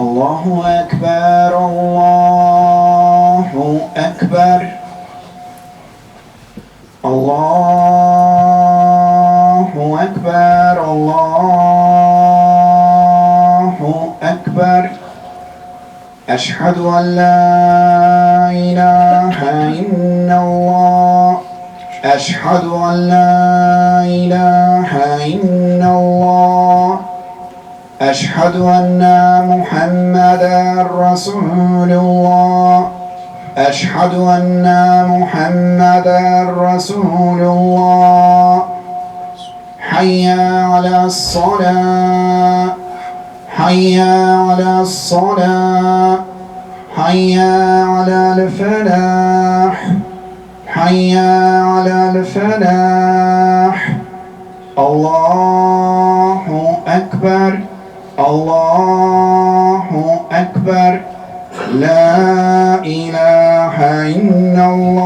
الله أكبر الله أكبر الله أكبر الله أكبر. أشهد أن لا إله إلا الله أشهد أن لا إله إلا الله أشهد أن محمدا رسول الله أشهد أن محمدا رسول الله. حي على الصلاة حي على الصلاة حي على الفلاح حي على الفلاح. الله أكبر الله أكبر. لا إله إلا الله